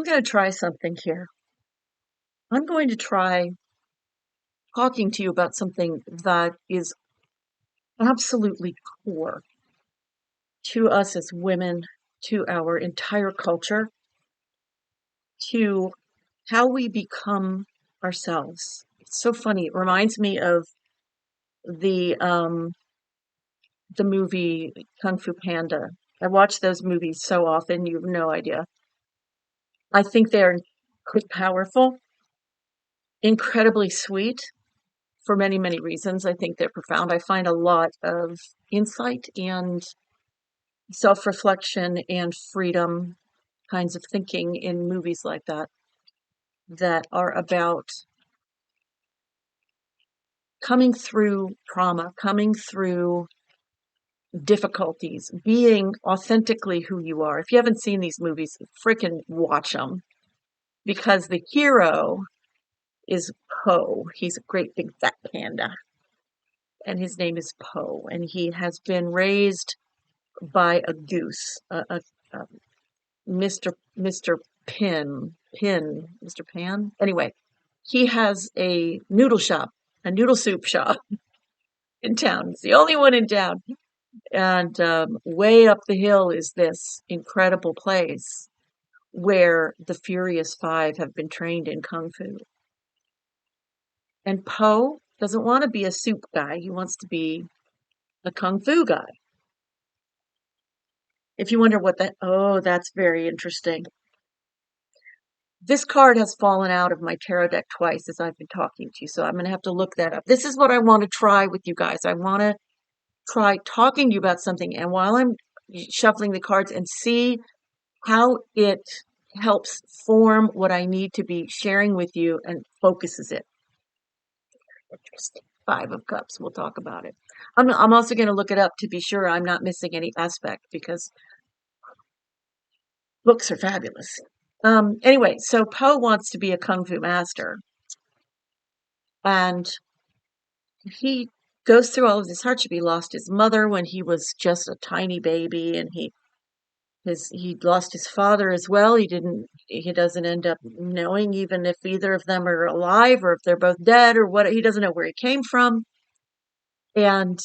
I'm going to try something here. I'm going to try talking to you about something that is absolutely core to us as women, to our entire culture, to how we become ourselves. It's so funny. It reminds me of the um the movie Kung Fu Panda. I watch those movies so often, you have no idea. I think they're powerful, incredibly sweet, for many, many reasons. I think they're profound. I find a lot of insight and self reflection and freedom kinds of thinking in movies like that, that are about coming through trauma, coming through difficulties, being authentically who you are. If you haven't seen these movies, freaking watch them, because the hero is Po. He's a great big fat panda, and his name is Po, and he has been raised by a goose, a Mr. Mr. Pan. Anyway, he has a noodle shop, a noodle soup shop in town. It's the only one in town. And way up the hill is this incredible place where the Furious Five have been trained in Kung Fu. And Po doesn't want to be a soup guy. He wants to be a Kung Fu guy. If you wonder what that, oh, that's very interesting. This card has fallen out of my tarot deck twice as I've been talking to you, so I'm going to have to look that up. This is what I want to try with you guys. I want to try talking to you about something, and while I'm shuffling the cards, and see how it helps form what I need to be sharing with you and focuses it. Interesting. Five of Cups. We'll talk about it. I'm also going to look it up to be sure I'm not missing any aspect, because books are fabulous. Anyway, so Po wants to be a Kung Fu master, and he goes through all of this hardship. He lost his mother when he was just a tiny baby, and he lost his father as well. He doesn't end up knowing even if either of them are alive or if they're both dead or what. He doesn't know where he came from. And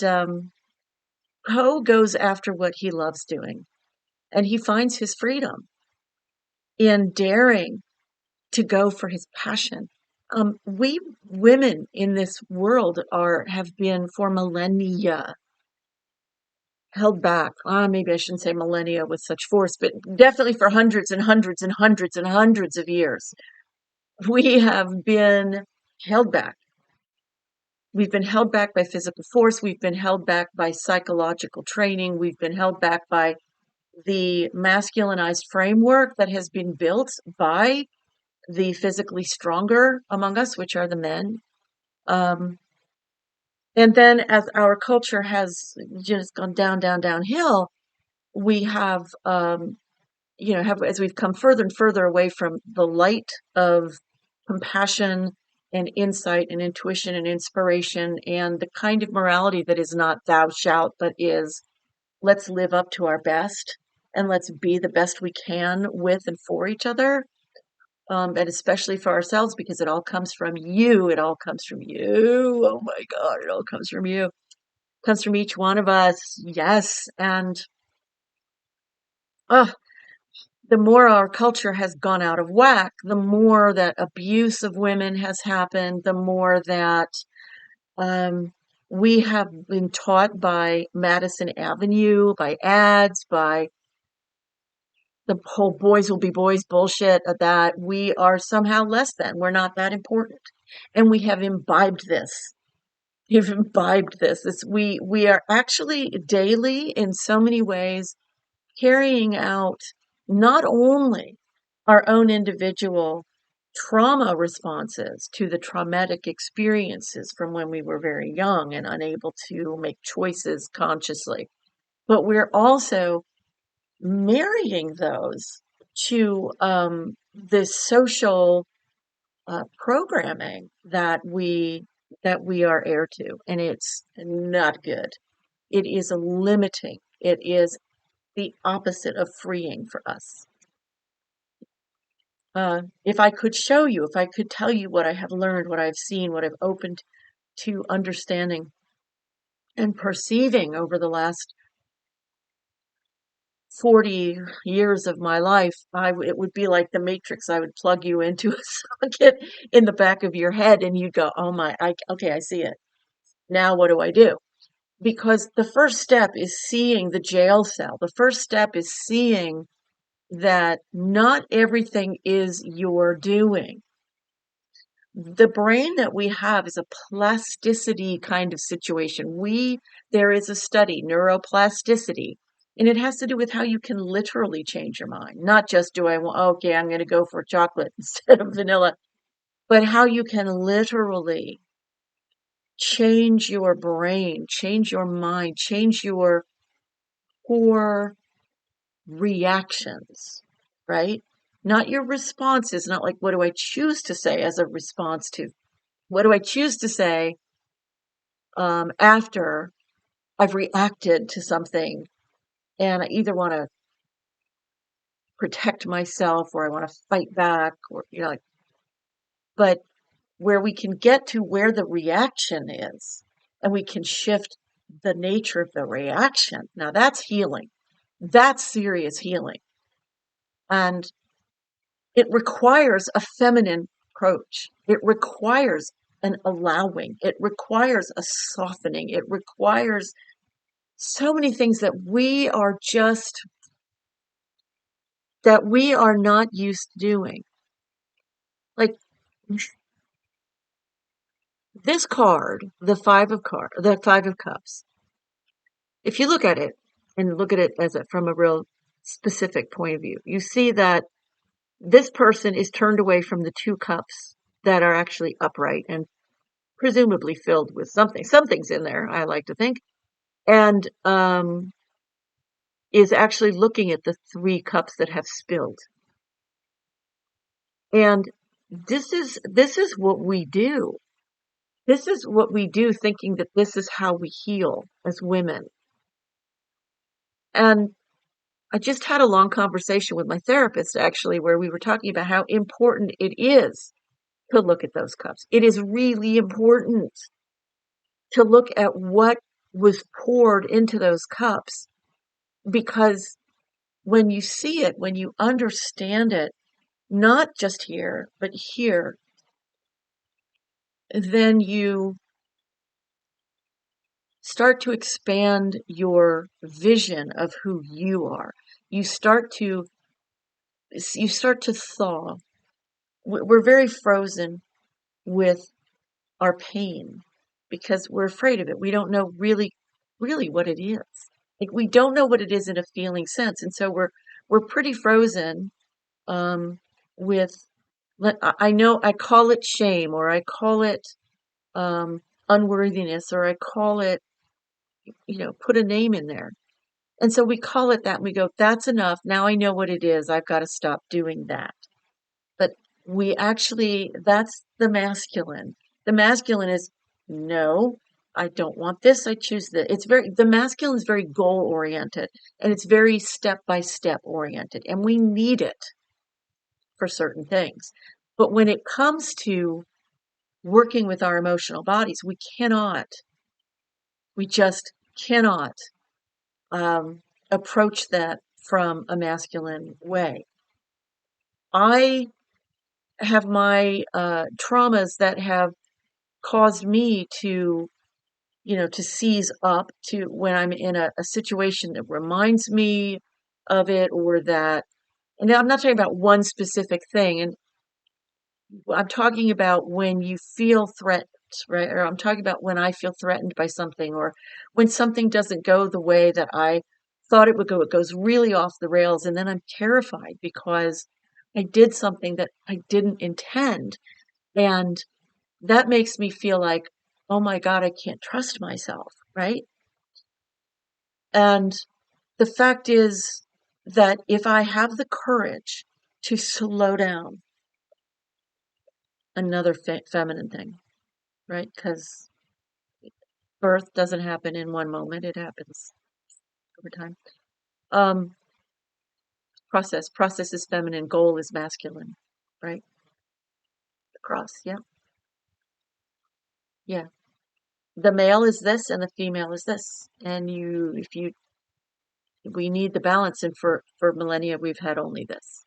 Po goes after what he loves doing, and he finds his freedom in daring to go for his passion. We women in this world have been for millennia held back. Maybe I shouldn't say millennia with such force, but definitely for hundreds and hundreds and hundreds and hundreds of years, we have been held back. We've been held back by physical force. We've been held back by psychological training. We've been held back by the masculinized framework that has been built by the physically stronger among us, which are the men. Um, and then as our culture has just gone downhill, we have, as we've come further and further away from the light of compassion and insight and intuition and inspiration and the kind of morality that is not thou shalt, but is let's live up to our best and let's be the best we can with and for each other. And especially for ourselves, because it all comes from you. It all comes from you. Oh my God, it all comes from you. It comes from each one of us. Yes. And the more our culture has gone out of whack, the more that abuse of women has happened, the more that we have been taught by Madison Avenue, by ads, by the whole boys will be boys bullshit, that we are somehow less than. We're not that important. And we have imbibed this. We've imbibed this. We are actually daily, in so many ways, carrying out not only our own individual trauma responses to the traumatic experiences from when we were very young and unable to make choices consciously, but we're also marrying those to the social programming that we are heir to, and it's not good. It is limiting. It is the opposite of freeing for us. If I could show you, if I could tell you what I have learned, what I've seen, what I've opened to understanding and perceiving over the last 40 years of my life, it would be like the Matrix. I would plug you into a socket in the back of your head and you'd go, oh my, okay, I see it. Now what do I do? Because the first step is seeing the jail cell. The first step is seeing that not everything is your doing. The brain that we have is a plasticity kind of situation. There is a study, neuroplasticity, and it has to do with how you can literally change your mind. Not just do I want, okay, I'm going to go for chocolate instead of vanilla, but how you can literally change your brain, change your mind, change your core reactions, right? Not your responses, not like, what do I choose to say as a response to? What do I choose to say after I've reacted to something and I either want to protect myself or I want to fight back or, like, but where we can get to where the reaction is and we can shift the nature of the reaction. Now that's healing. That's serious healing. And it requires a feminine approach. It requires an allowing. It requires a softening. It requires so many things that we are not used to doing. Like this card, the Five of Cups. If you look at it and look at it from a real specific point of view, you see that this person is turned away from the two cups that are actually upright and presumably filled with something. Something's in there, I like to think, and is actually looking at the three cups that have spilled. And this is what we do. This is what we do, thinking that this is how we heal as women. And I just had a long conversation with my therapist, actually, where we were talking about how important it is to look at those cups. It is really important to look at what was poured into those cups, because when you see it, when you understand it, not just here, but here, then you start to expand your vision of who you are. You start to thaw. We're very frozen with our pain because we're afraid of it. We don't know really what it is. Like we don't know what it is in a feeling sense, and so we're pretty frozen with. I know I call it shame, or I call it um, unworthiness, or I call it, put a name in there. And so we call it that and we go, that's enough. Now I know what it is. I've got to stop doing that. But that's the masculine. The masculine is, no, I don't want this. I choose this. The masculine is very goal oriented and it's very step by step oriented. And we need it for certain things. But when it comes to working with our emotional bodies, we just cannot approach that from a masculine way. I have my traumas that have caused me to seize up to when I'm in a situation that reminds me of it, or that, and I'm not talking about one specific thing, and I'm talking about when you feel threatened, right? Or I'm talking about when I feel threatened by something, or when something doesn't go the way that I thought it would go. It goes really off the rails, and then I'm terrified because I did something that I didn't intend. And that makes me feel like, oh my God, I can't trust myself, right? And the fact is that if I have the courage to slow down, another feminine thing, right? Because birth doesn't happen in one moment, it happens over time. Um, process is feminine, goal is masculine. right? The cross, yeah. Yeah. The male is this and the female is this. And we need the balance. And for millennia, we've had only this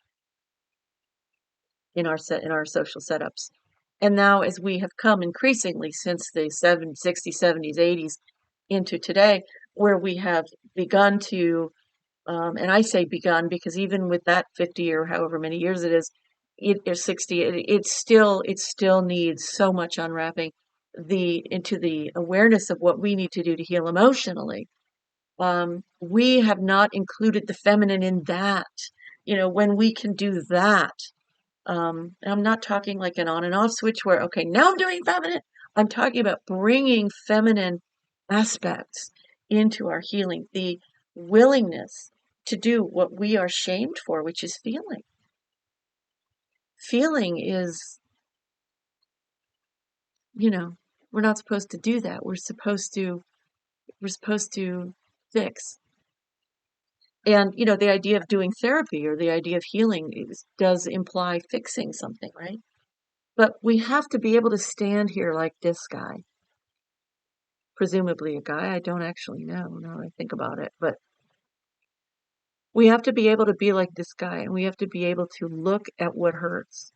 in our social setups. And now, as we have come increasingly since the 60s, 70s, 80s into today, where we have begun to, and I say begun because even with that 50 or however many years it is, it is 60, it still needs so much unwrapping into the awareness of what we need to do to heal emotionally. We have not included the feminine in that. When we can do that, and I'm not talking like an on and off switch where, okay, now I'm doing feminine. I'm talking about bringing feminine aspects into our healing, the willingness to do what we are shamed for, which is feeling. Feeling is, we're not supposed to do that. We're supposed to fix. And, the idea of doing therapy or the idea of healing does imply fixing something, right? But we have to be able to stand here like this guy, presumably a guy. I don't actually know now that I think about it, but we have to be able to be like this guy and we have to be able to look at what hurts.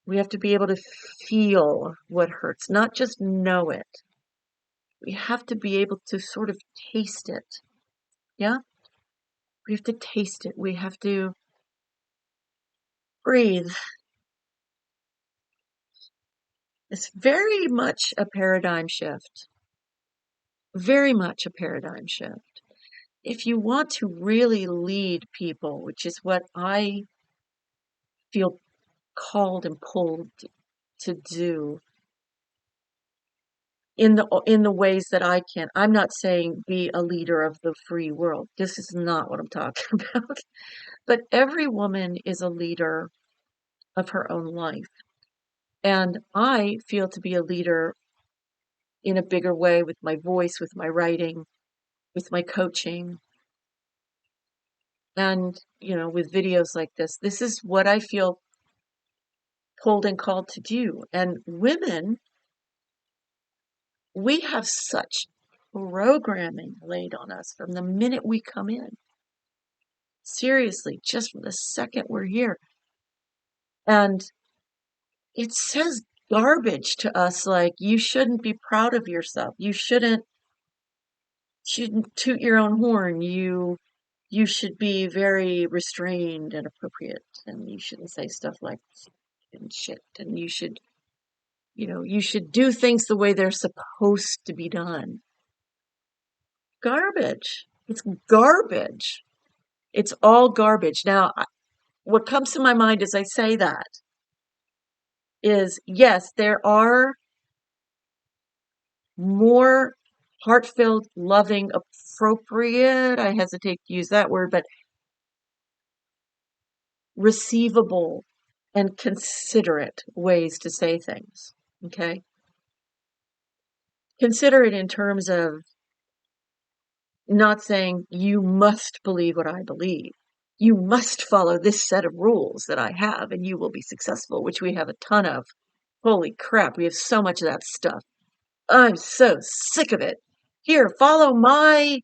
We have to be able to feel what hurts, not just know it. We have to be able to sort of taste it. Yeah? We have to taste it. We have to breathe. It's very much a paradigm shift. Very much a paradigm shift. If you want to really lead people, which is what I feel called and pulled to do in the ways that I can. I'm not saying be a leader of the free world. This is not what I'm talking about. But every woman is a leader of her own life. And I feel to be a leader in a bigger way with my voice, with my writing, with my coaching, and, with videos like this. This is what I feel pulled and called to do. And women, we have such programming laid on us from the minute we come in. Seriously, just from the second we're here. And it says garbage to us like you shouldn't be proud of yourself. You shouldn't toot your own horn. You should be very restrained and appropriate, and you shouldn't say stuff like and shit, and you should do things the way they're supposed to be done. Garbage. It's garbage. It's all garbage. Now, what comes to my mind as I say that is, yes, there are more heartfelt, loving, appropriate, I hesitate to use that word, but receivable and considerate ways to say things. Okay? Considerate in terms of not saying, you must believe what I believe. You must follow this set of rules that I have and you will be successful, which we have a ton of. Holy crap, we have so much of that stuff. I'm so sick of it. Here, follow my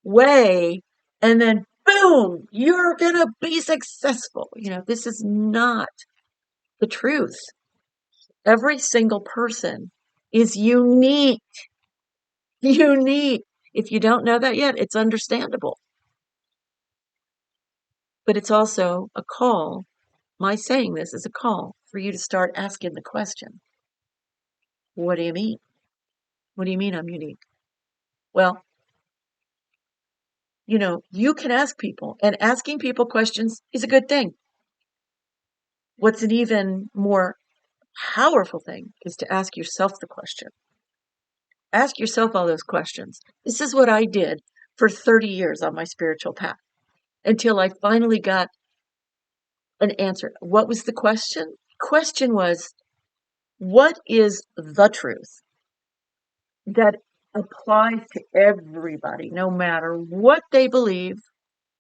way, and then boom, you're gonna be successful. This is not the truth. Every single person is unique. Unique. If you don't know that yet, it's understandable. But it's also a call. My saying this is a call for you to start asking the question, what do you mean? What do you mean I'm unique? Well, you can ask people, and asking people questions is a good thing. What's an even more powerful thing is to ask yourself the question. Ask yourself all those questions. This is what I did for 30 years on my spiritual path until I finally got an answer. What was the question? Question was, what is the truth that applies to everybody, no matter what they believe,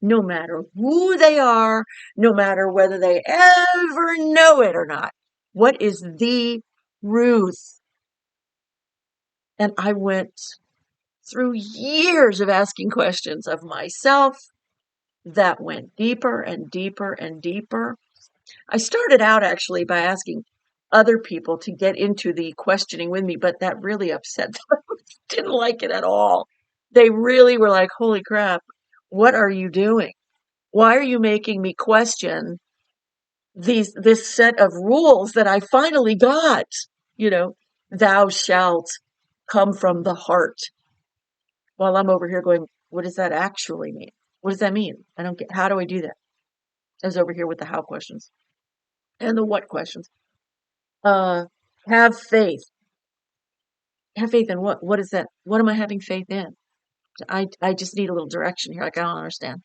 no matter who they are, no matter whether they ever know it or not. What is the truth? And I went through years of asking questions of myself that went deeper and deeper and deeper. I started out actually by asking other people to get into the questioning with me, but that really upset them. Didn't like it at all. They really were like, holy crap, what are you doing? Why are you making me question this set of rules that I finally got? You know, thou shalt come from the heart. While I'm over here going, what does that actually mean? What does that mean? I don't get, how do I do that? I was over here with the how questions and the what questions. Uh, have faith. Have faith in what? What is that? What am I having faith in? I just need a little direction here. Like, I don't understand.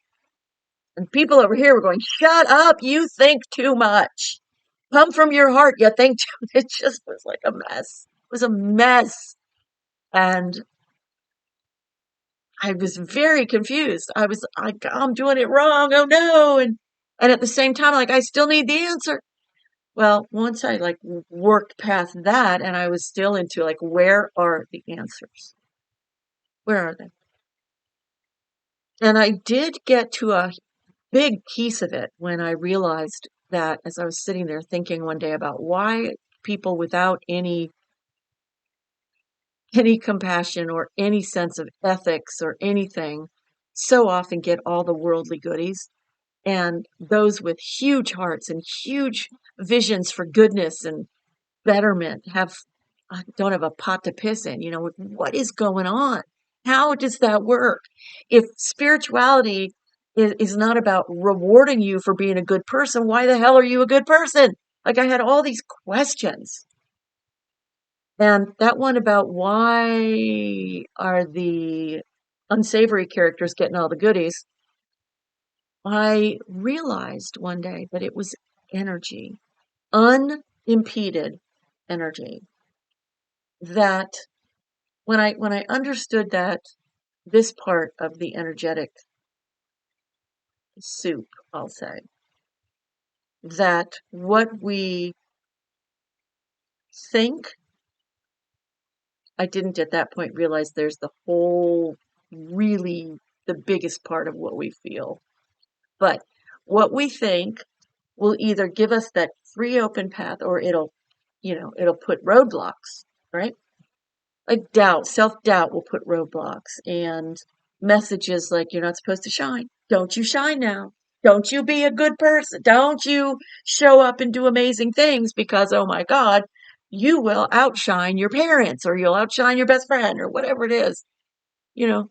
And people over here were going, shut up. You think too much. Come from your heart. You think too. It just was like a mess. It was a mess. And I was very confused. I'm doing it wrong. Oh no. And at the same time, like, I still need the answer. Well, once I like worked past that and I was still into like, where are the answers? Where are they? And I did get to a big piece of it when I realized that as I was sitting there thinking one day about why people without any compassion or any sense of ethics or anything so often get all the worldly goodies, and those with huge hearts and huge visions for goodness and betterment don't have a pot to piss in. What is going on? How does that work? If spirituality is not about rewarding you for being a good person, why the hell are you a good person? Like, I had all these questions. And that one about why are the unsavory characters getting all the goodies, I realized one day that it was energy, unimpeded energy. That when I understood that this part of the energetic soup, I'll say, that what we think, I didn't at that point realize there's the whole, really the biggest part of what we feel. But what we think will either give us that free open path or it'll put roadblocks, right? Like doubt, self-doubt will put roadblocks and messages like you're not supposed to shine. Don't you shine now. Don't you be a good person. Don't you show up and do amazing things because, oh my God, you will outshine your parents or you'll outshine your best friend or whatever it is. You know,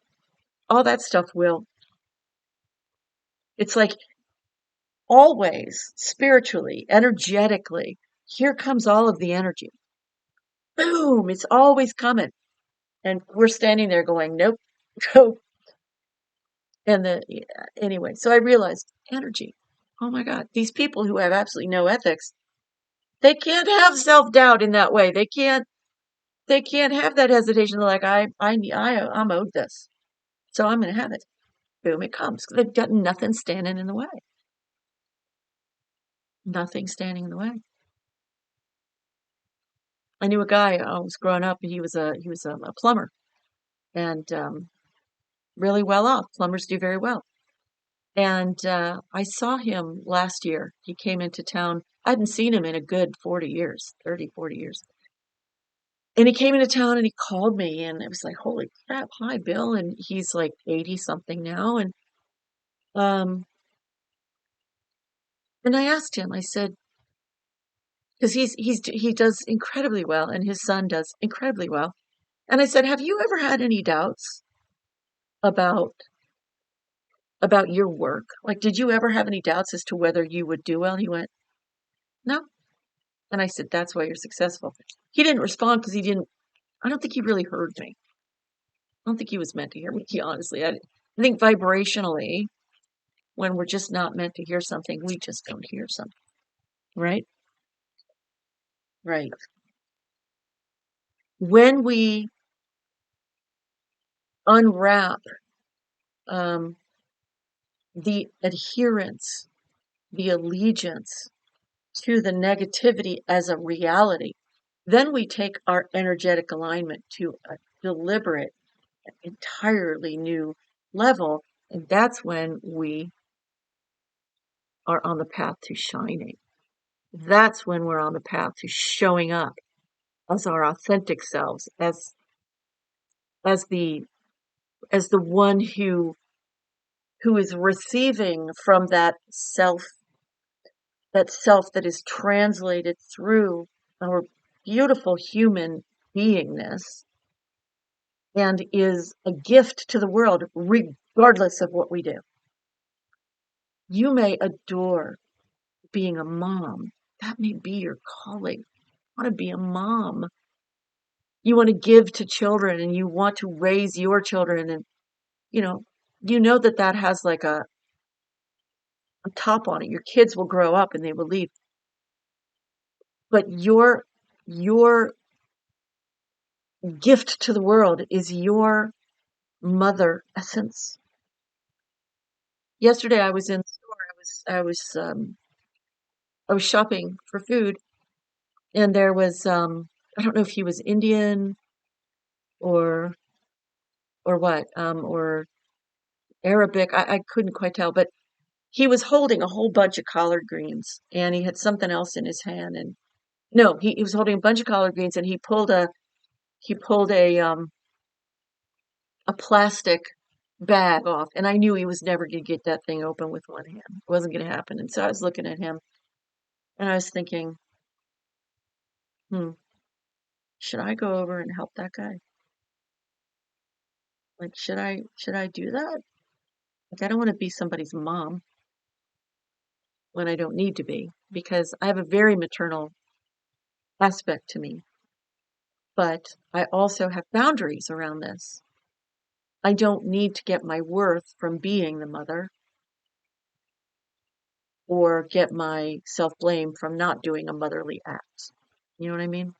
all that stuff will. It's like always spiritually, energetically, here comes all of the energy. Boom, it's always coming. And we're standing there going, nope, nope. And anyway, so I realized energy. Oh my God, these people who have absolutely no ethics, they can't have self-doubt in that way. They can't have that hesitation. They're like, I'm owed this. So I'm going to have it. Boom, it comes. They've got nothing standing in the way. Nothing standing in the way. I knew a guy, I was growing up, he was a plumber and really well off. Plumbers do very well. And I saw him last year. He came into town. I hadn't seen him in a good 40 years, 30, 40 years. And he came into town and he called me and it was like, holy crap, hi Bill. And he's like 80 something now. Um and I asked him, I said, because he does incredibly well and his son does incredibly well. And I said, have you ever had any doubts about about your work? Like, did you ever have any doubts as to whether you would do well? And he went, no. And I said, that's why you're successful. He didn't respond because I don't think he really heard me. I don't think he was meant to hear me, honestly. I think vibrationally, when we're just not meant to hear something, we just don't hear something. Right? Right. When we unwrap um, the adherence, the allegiance to the negativity as a reality, then we take our energetic alignment to a deliberate, entirely new level. And that's when we are on the path to shining. That's when we're on the path to showing up as our authentic selves, as the as the one who is receiving from that self that is translated through our beautiful human beingness and is a gift to the world, regardless of what we do. You may adore being a mom. That may be your calling. You want to be a mom. You want to give to children and you want to raise your children. And, you know, that has like a top on it. Your kids will grow up and they will leave. But your gift to the world is your mother essence. Yesterday I was in the store. I was shopping for food, and there was I don't know if he was Indian or what or Arabic. I couldn't quite tell, but he was holding a whole bunch of collard greens, and he had something else in his hand. And no, he was holding a bunch of collard greens, and he pulled a plastic bag off, and I knew he was never going to get that thing open with one hand. It wasn't going to happen. And so I was looking at him, and I was thinking, hmm, should I go over and help that guy? Like, should I do that? Like, I don't want to be somebody's mom when I don't need to be, because I have a very maternal aspect to me, but I also have boundaries around this. I don't need to get my worth from being the mother or get my self-blame from not doing a motherly act. You know what I mean?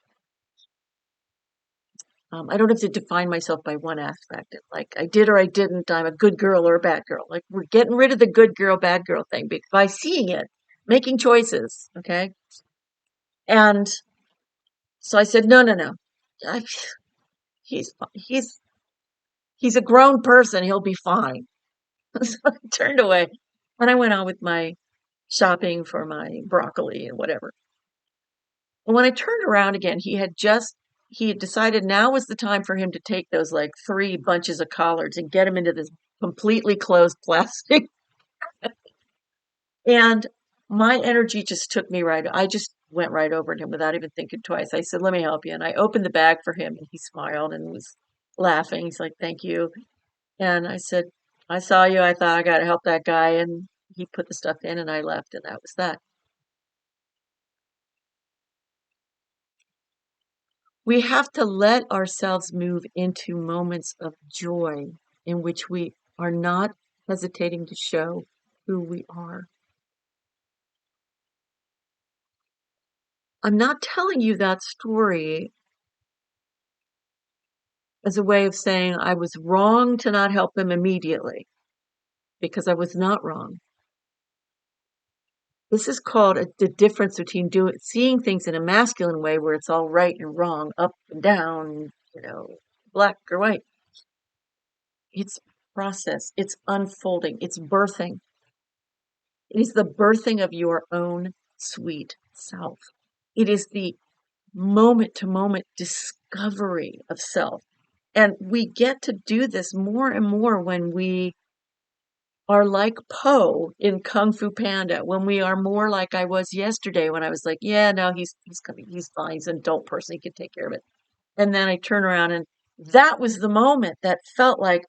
I don't have to define myself by one aspect. Like I did or I didn't, I'm a good girl or a bad girl. Like we're getting rid of the good girl, bad girl thing by seeing it, making choices. Okay. And so I said, no, no, no. I, he's he's a grown person. He'll be fine. So I turned away and I went on with my shopping for my broccoli and whatever. And when I turned around again, he had decided now was the time for him to take those like 3 bunches of collards and get them into this completely closed plastic. And my energy just took me right. I just went right over to him without even thinking twice. I said, "Let me help you." And I opened the bag for him and he smiled and was laughing. He's like, "Thank you." And I said, "I saw you. I thought I got to help that guy." And he put the stuff in and I left, and that was that. We have to let ourselves move into moments of joy in which we are not hesitating to show who we are. I'm not telling you that story as a way of saying I was wrong to not help them immediately, because I was not wrong. This is called the difference between seeing things in a masculine way where it's all right and wrong, up and down, black or white. It's process, it's unfolding, it's birthing. It is the birthing of your own sweet self. It is the moment to moment discovery of self. And we get to do this more and more when we are like Po in Kung Fu Panda, when we are more like I was yesterday when I was like, yeah, no, he's coming, he's fine, he's an adult person, he can take care of it. And then I turn around and that was the moment that felt like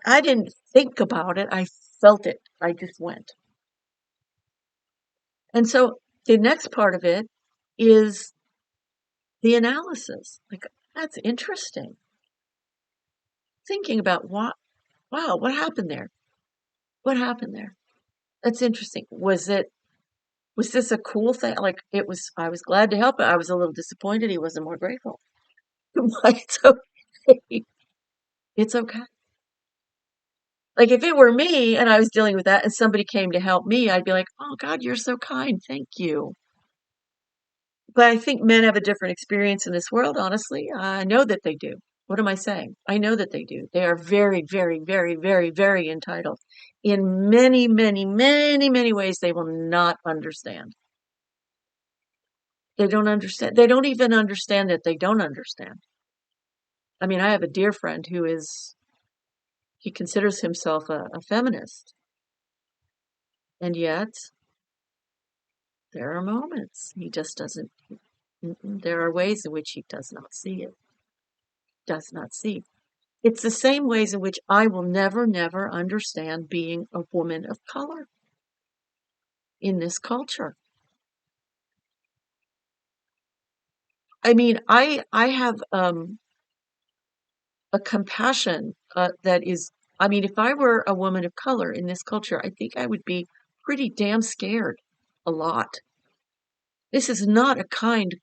I didn't think about it, I felt it. I just went. And so the next part of it is the analysis. Like, that's interesting. Thinking about wow, what happened there? What happened there? That's interesting. Was this a cool thing? Like I was glad to help, but I was a little disappointed he wasn't more grateful. But it's okay. It's okay. Like if it were me and I was dealing with that and somebody came to help me, I'd be like, "Oh God, you're so kind. Thank you." But I think men have a different experience in this world, honestly. I know that they do. What am I saying? I know that they do. They are very, very, very, very, very entitled. In many, many, many, many ways, they will not understand. They don't understand. They don't even understand that they don't understand. I mean, I have a dear friend who he considers himself a feminist. And yet, there are moments he just doesn't, there are ways in which he does not see it, does not see. It's the same ways in which I will never, never understand being a woman of color in this culture. I mean, I have a compassion that is, I mean, if I were a woman of color in this culture, I think I would be pretty damn scared a lot. This is not a kind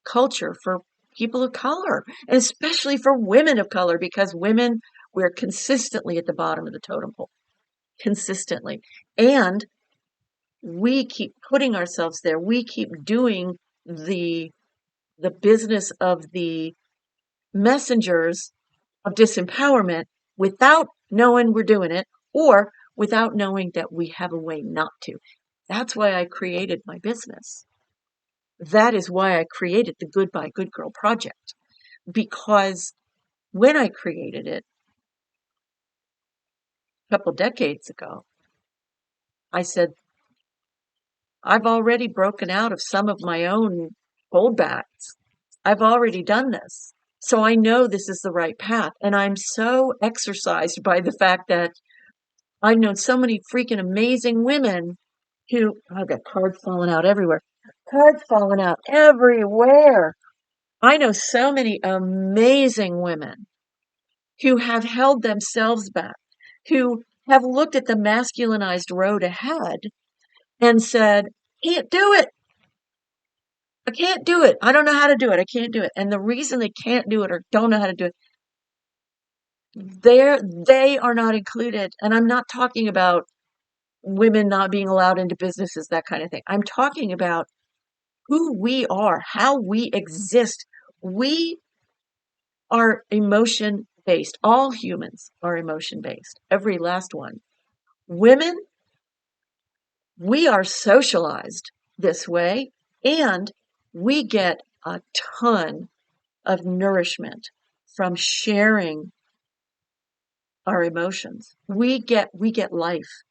culture for people of color, and especially for women of color, because women, we're consistently at the bottom of the totem pole, consistently. And we keep putting ourselves there. We keep doing the the business of the messengers of disempowerment without knowing we're doing it or without knowing that we have a way not to. That's why I created my business. That is why I created the Goodbye Good Girl Project. Because when I created it a couple decades ago, I said, I've already broken out of some of my own holdbacks. I've already done this. So I know this is the right path. And I'm so exercised by the fact that I've known so many freaking amazing women who, I've got cards falling out everywhere. Cards falling out everywhere. I know so many amazing women who have held themselves back, who have looked at the masculinized road ahead and said, can't do it. I can't do it. I don't know how to do it. I can't do it. And the reason they can't do it or don't know how to do it, they are not included. And I'm not talking about women not being allowed into businesses, that kind of thing. I'm talking about who we are, how we exist. We are emotion based. All humans are emotion based. Every last one. Women, we are socialized this way, and we get a ton of nourishment from sharing our emotions. We get life.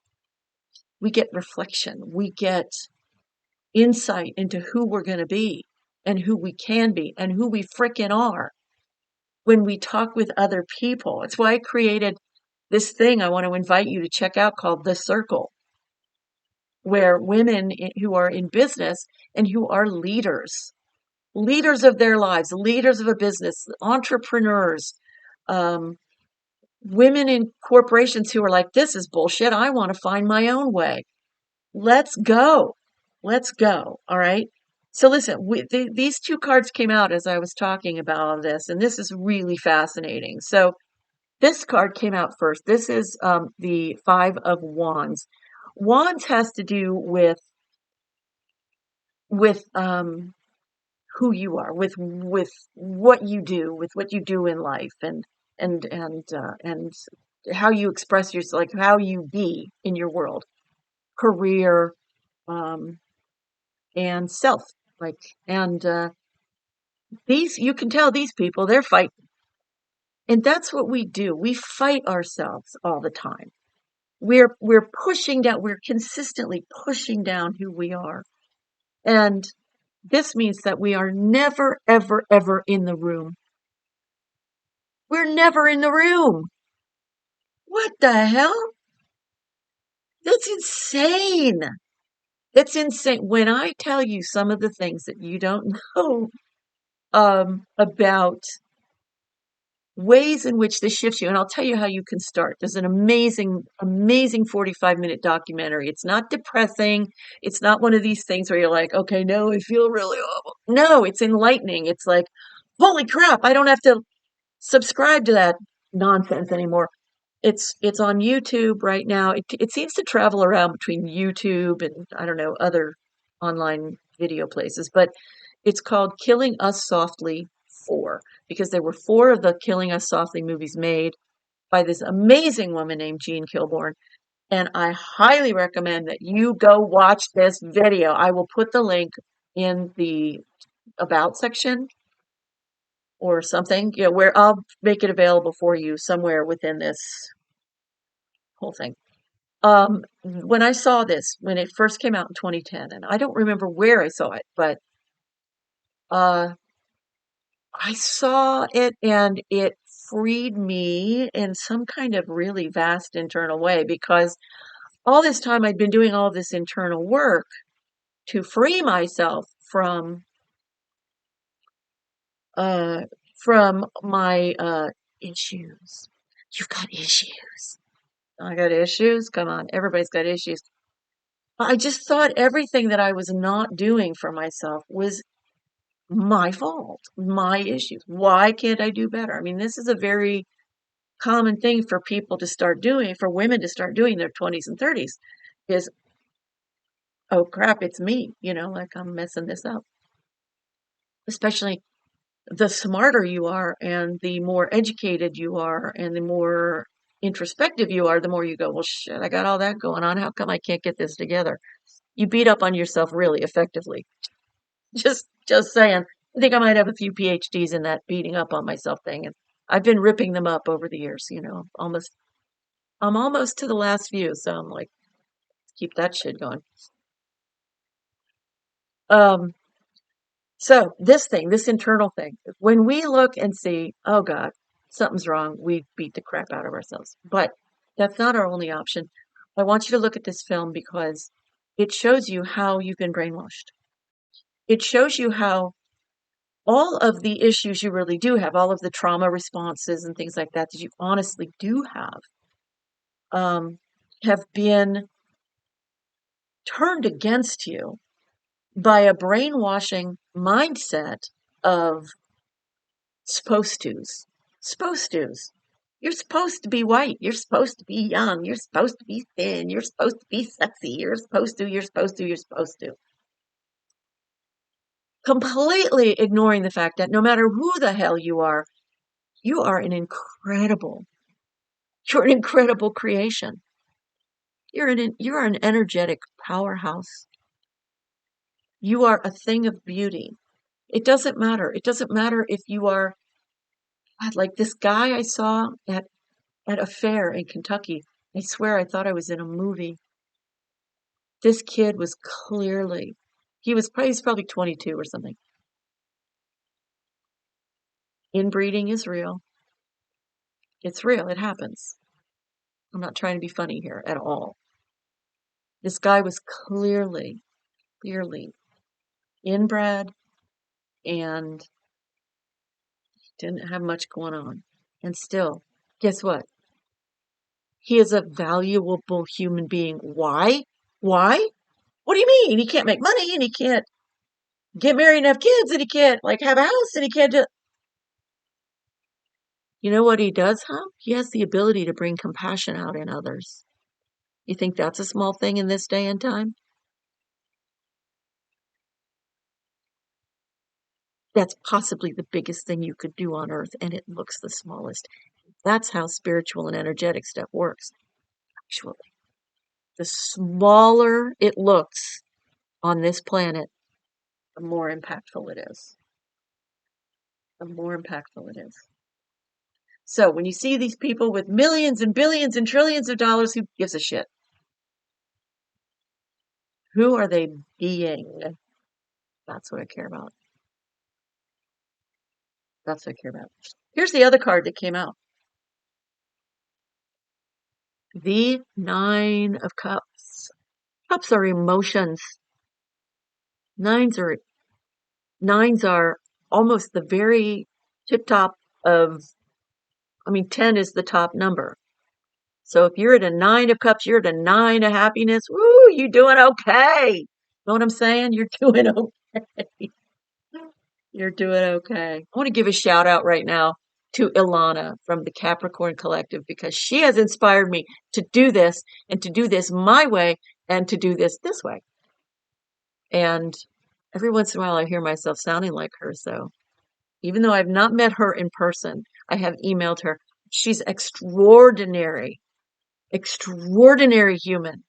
We get reflection. We get insight into who we're going to be and who we can be and who we frickin' are when we talk with other people. It's why I created this thing I want to invite you to check out called The Circle, where women who are in business and who are leaders of their lives, leaders of a business, entrepreneurs, um, women in corporations who are like, this is bullshit. I want to find my own way. Let's go. Let's go. All right. So listen, these two cards came out as I was talking about all this, and this is really fascinating. So this card came out first. This is the Five of Wands. Wands has to do with who you are, with what you do in life, and how you express yourself, like how you be in your world, career, um, and self, like and these you can tell these people they're fighting, and that's what we do. We fight ourselves all the time. We're pushing down. We're consistently pushing down who we are, and this means that we are never, ever, ever in the room. We're never in the room. What the hell? That's insane. That's insane. When I tell you some of the things that you don't know about ways in which this shifts you, and I'll tell you how you can start. There's an amazing, amazing 45-minute documentary. It's not depressing. It's not one of these things where you're like, okay, no, I feel really awful. No, it's enlightening. It's like, holy crap, I don't have to subscribe to that nonsense anymore. It's on YouTube right now. It seems to travel around between YouTube and I don't know other online video places, but it's called Killing Us Softly 4 because there were four of the Killing Us Softly movies made by this amazing woman named Jean Kilbourne, and I highly recommend that you go watch this video. I will put the link in the about section or something, where I'll make it available for you somewhere within this whole thing. When I saw this, when it first came out in 2010, and I don't remember where I saw it, but uh, I saw it and it freed me in some kind of really vast internal way because all this time I'd been doing all this internal work to free myself uh from my issues. You've got issues. I got issues. Come on, everybody's got issues. I just thought everything that I was not doing for myself was my fault, my issues. Why can't I do better? I mean, this is a very common thing for people to start doing, for women to start doing in their 20s and 30s is, oh crap, it's me, like I'm messing this up. Especially the smarter you are and the more educated you are and the more introspective you are, the more you go, well, shit, I got all that going on. How come I can't get this together? You beat up on yourself really effectively. Just saying. I think I might have a few PhDs in that beating up on myself thing, and I've been ripping them up over the years. Almost I'm almost to the last few, so I'm like, keep that shit going. Um, so this internal thing, when we look and see, oh God, something's wrong, we beat the crap out of ourselves. But that's not our only option. I want you to look at this film because it shows you how you've been brainwashed. It shows you how all of the issues you really do have, all of the trauma responses and things like that that you honestly do um, have been turned against you by a brainwashing mindset of supposed tos. Supposed tos. You're supposed to be white. You're supposed to be young. You're supposed to be thin. You're supposed to be sexy. You're supposed to, you're supposed to. Completely ignoring the fact that no matter who the hell you are you're an incredible creation. You are an energetic powerhouse. You are a thing of beauty. It doesn't matter. It doesn't matter if you are like this guy I saw at a fair in Kentucky. I swear I thought I was in a movie. This kid was clearly, he's probably 22 or something. Inbreeding is real. It's real. It happens. I'm not trying to be funny here at all. This guy was clearly inbred and didn't have much going on. And still, guess what? He is a valuable human being. Why? Why? What do you mean? He can't make money and he can't get married and have kids and he can't like have a house and he can't do. You know what he does have? He has the ability to bring compassion out in others. You think that's a small thing in this day and time? That's possibly the biggest thing you could do on earth, and it looks the smallest. That's how spiritual and energetic stuff works. Actually, the smaller it looks on this planet, the more impactful it is. The more impactful it is. So when you see these people with millions and billions and trillions of dollars, who gives a shit? Who are they being? That's what I care about. That's what I care about. Here's the other card that came out. The Nine of Cups. Cups are emotions. Nines are nines are almost the very tip top of, I mean, 10 is the top number. So if you're at a nine of cups, you're at a nine of happiness. Woo, you doing okay. Know what I'm saying? You're doing okay. You're doing okay. I want to give a shout out right now to Ilana from the Capricorn Collective because she has inspired me to do this and to do this my way and to do this way. And every once in a while I hear myself sounding like her. So even though I've not met her in person, I have emailed her. She's extraordinary, extraordinary human.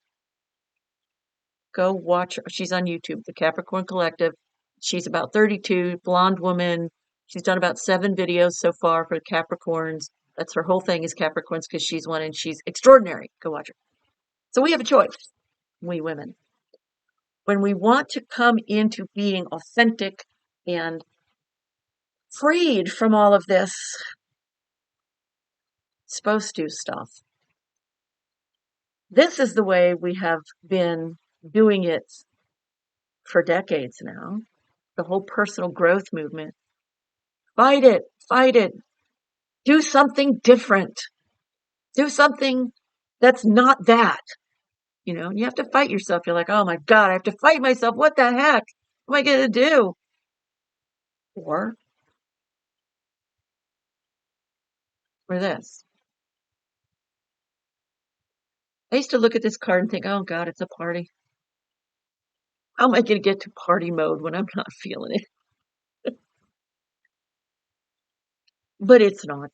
Go watch her. She's on YouTube, the Capricorn Collective. She's about 32, blonde woman. She's done about 7 videos so far for Capricorns. That's her whole thing is Capricorns because she's one and she's extraordinary. Go watch her. So we have a choice, we women. When we want to come into being authentic and freed from all of this supposed to stuff, this is the way we have been doing it for decades now. The whole personal growth movement. Fight it, fight it. Do something different. Do something that's not that. You know, you have to fight yourself. You're like, oh my God, I have to fight myself. What the heck? What am I going to do? Or this. I used to look at this card and think, oh God, it's a party. How am I going to get to party mode when I'm not feeling it? But it's not.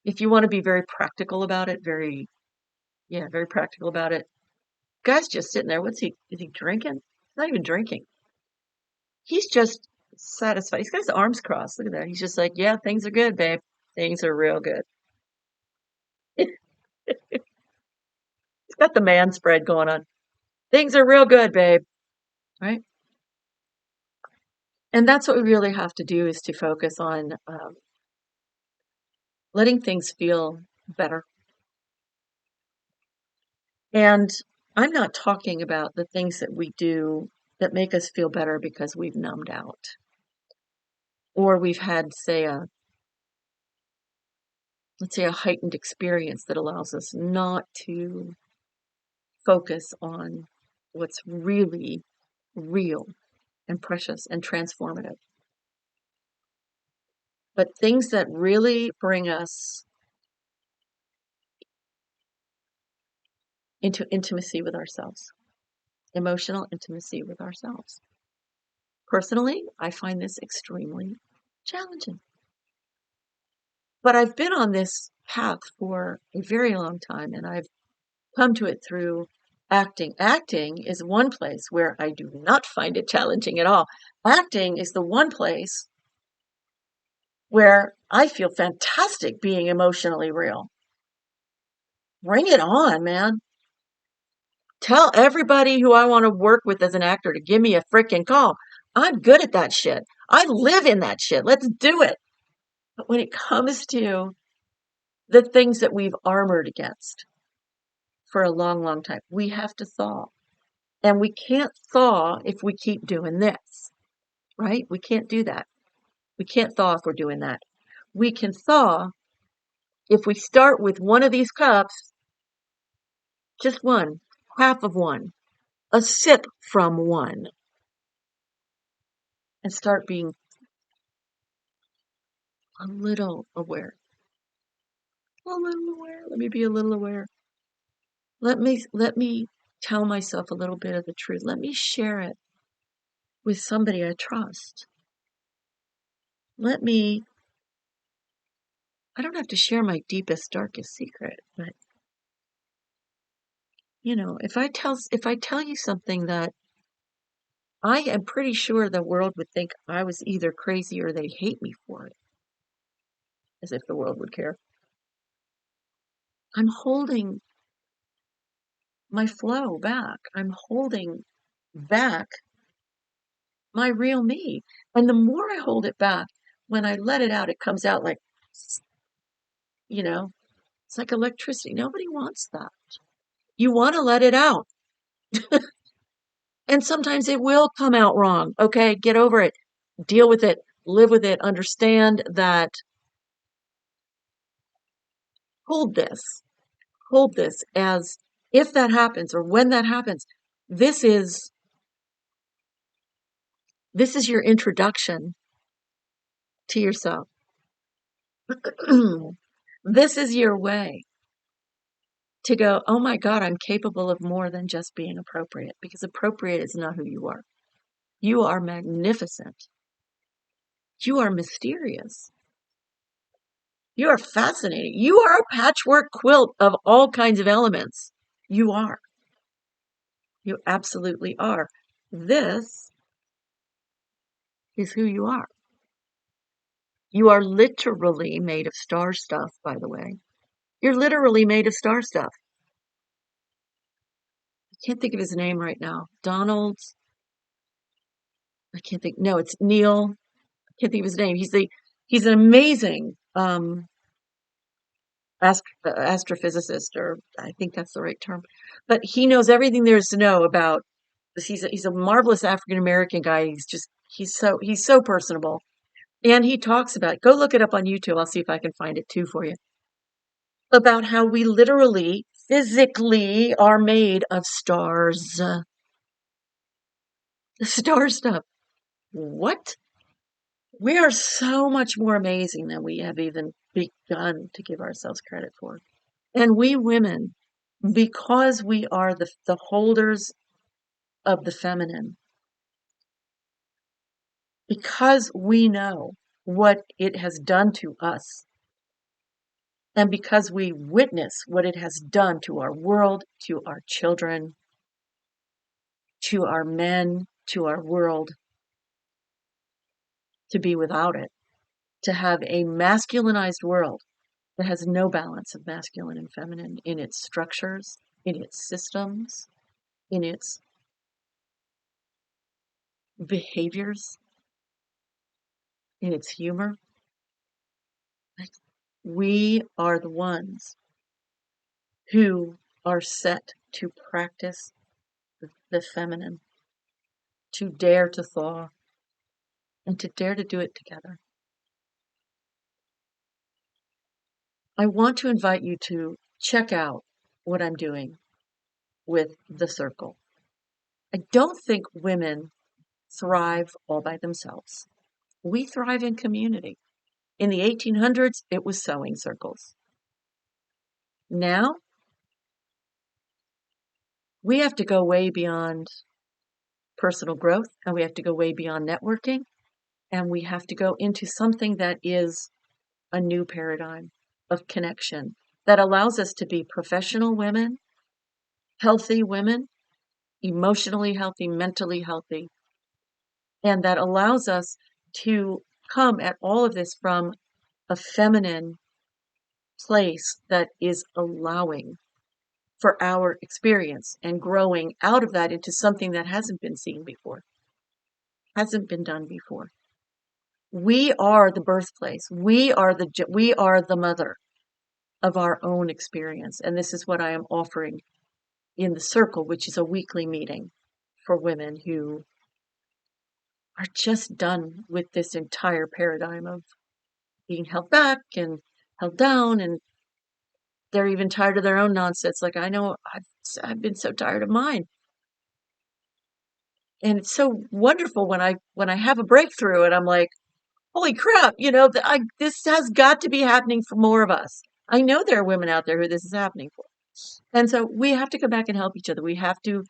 If you want to be very practical about it, very practical about it. Guy's just sitting there. Is he drinking? He's not even drinking. He's just satisfied. He's got his arms crossed. Look at that. He's just like, yeah, things are good, babe. Things are real good. He's got the man spread going on. Things are real good, babe. Right? And that's what we really have to do is to focus on letting things feel better. And I'm not talking about the things that we do that make us feel better because we've numbed out or we've had, let's say a heightened experience that allows us not to focus on what's really real and precious and transformative. But things that really bring us into intimacy with ourselves, emotional intimacy with ourselves. Personally, I find this extremely challenging. But I've been on this path for a very long time and I've come to it through acting. Acting is one place where I do not find it challenging at all. Acting is the one place where I feel fantastic being emotionally real. Bring it on, man. Tell everybody who I want to work with as an actor to give me a freaking call. I'm good at that shit. I live in that shit. Let's do it. But when it comes to the things that we've armored against for a long, long time, we have to thaw. And we can't thaw if we keep doing this, right? We can't do that. We can't thaw if we're doing that. We can thaw if we start with one of these cups, just one, half of one, a sip from one, and start being a little aware. A little aware. Let me be a little aware. Let me tell myself a little bit of the truth. Let me share it with somebody I trust. I don't have to share my deepest, darkest secret, but if I tell you something that I am pretty sure the world would think I was either crazy or they hate me for it, as if the world would care. I'm holding my flow back. I'm holding back my real me. And the more I hold it back, when I let it out, it comes out like, it's like electricity. Nobody wants that. You want to let it out. And sometimes it will come out wrong. Okay, get over it. Deal with it. Live with it. Understand that. Hold this. Hold this as if that happens or when that happens. This is your introduction to yourself. This is your way to go, oh my God, I'm capable of more than just being appropriate, because appropriate is not who you are. You are magnificent. You are mysterious. You are fascinating. You are a patchwork quilt of all kinds of elements. You are. You absolutely are. This is who you are. You are literally made of star stuff, by the way. You're literally made of star stuff. I can't think of his name right now. Donald. I can't think. No, it's Neil. I can't think of his name. He's an amazing astrophysicist, or I think that's the right term. But he knows everything there is to know about this. He's a marvelous African American guy. He's so personable, and he talks about. Go look it up on YouTube. I'll see if I can find it too for you. About how we literally, physically are made of stars. Star stuff. What? We are so much more amazing than we have even begun to give ourselves credit for. And we women, because we are the holders of the feminine, because we know what it has done to us, and because we witness what it has done to our world, to our children, to our men, to our world, to be without it, to have a masculinized world that has no balance of masculine and feminine in its structures, in its systems, in its behaviors, in its humor. We are the ones who are set to practice the feminine, to dare to thaw, and to dare to do it together. I want to invite you to check out what I'm doing with the circle. I don't think women thrive all by themselves. We thrive in community. In the 1800s, it was sewing circles. Now, we have to go way beyond personal growth, and we have to go way beyond networking, and we have to go into something that is a new paradigm of connection that allows us to be professional women, healthy women, emotionally healthy, mentally healthy, and that allows us to come at all of this from a feminine place that is allowing for our experience and growing out of that into something that hasn't been seen before, hasn't been done before. We are the birthplace. We are the mother of our own experience. And this is what I am offering in the circle, which is a weekly meeting for women who are just done with this entire paradigm of being held back and held down, and they're even tired of their own nonsense. Like, I know I've been so tired of mine. And it's so wonderful when I have a breakthrough and I'm like, holy crap, this has got to be happening for more of us. I know there are women out there who this is happening for. And so we have to come back and help each other. We have to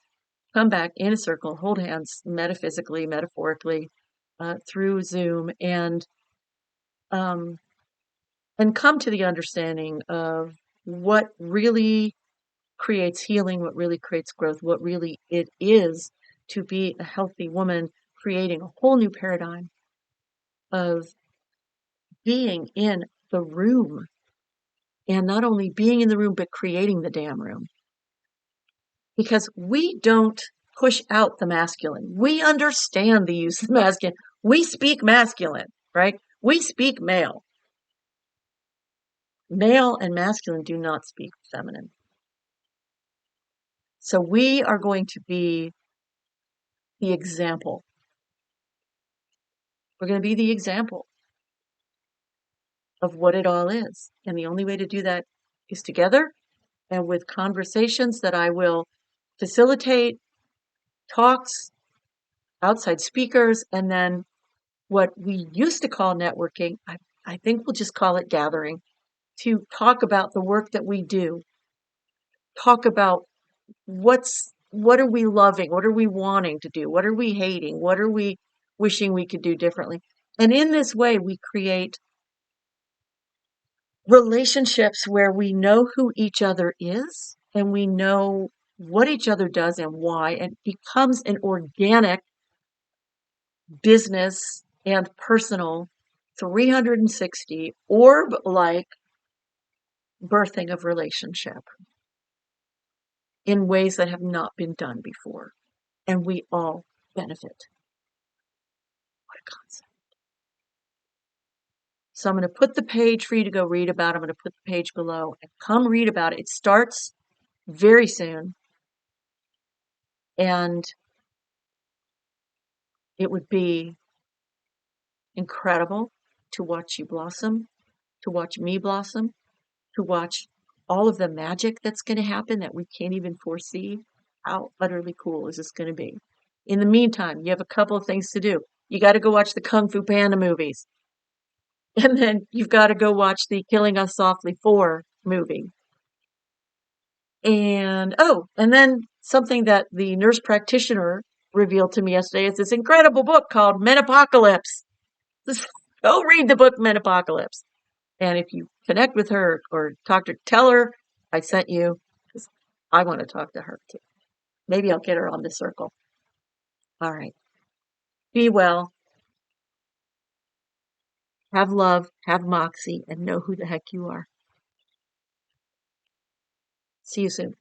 come back in a circle, hold hands metaphysically, metaphorically, through Zoom, um, and come to the understanding of what really creates healing, what really creates growth, what really it is to be a healthy woman, creating a whole new paradigm of being in the room, and not only being in the room, but creating the damn room. Because we don't push out the masculine. We understand the use of masculine. We speak masculine, right? We speak male. Male and masculine do not speak feminine. So we are going to be the example. We're going to be the example of what it all is. And the only way to do that is together and with conversations that I will facilitate, talks, outside speakers, and then what we used to call networking. I think we'll just call it gathering, to talk about the work that we do, talk about what are we loving, what are we wanting to do, what are we hating, what are we wishing we could do differently. And in this way, we create relationships where we know who each other is and we know what each other does and why, and it becomes an organic business and personal 360 orb like birthing of relationship in ways that have not been done before. And we all benefit. What a concept. So I'm going to put the page for you to go read about. I'm going to put the page below and come read about it. It starts very soon. And it would be incredible to watch you blossom, to watch me blossom, to watch all of the magic that's going to happen that we can't even foresee. How utterly cool is this going to be? In the meantime, you have a couple of things to do. You got to go watch the Kung Fu Panda movies. And then you've got to go watch the Killing Us Softly 4 movie. And and then something that the nurse practitioner revealed to me yesterday is this incredible book called Menopocalypse. Go read the book Menopocalypse. And if you connect with her or talk to her, tell her I sent you, because I want to talk to her too. Maybe I'll get her on the circle. All right. Be well. Have love, have moxie, and know who the heck you are. See you soon.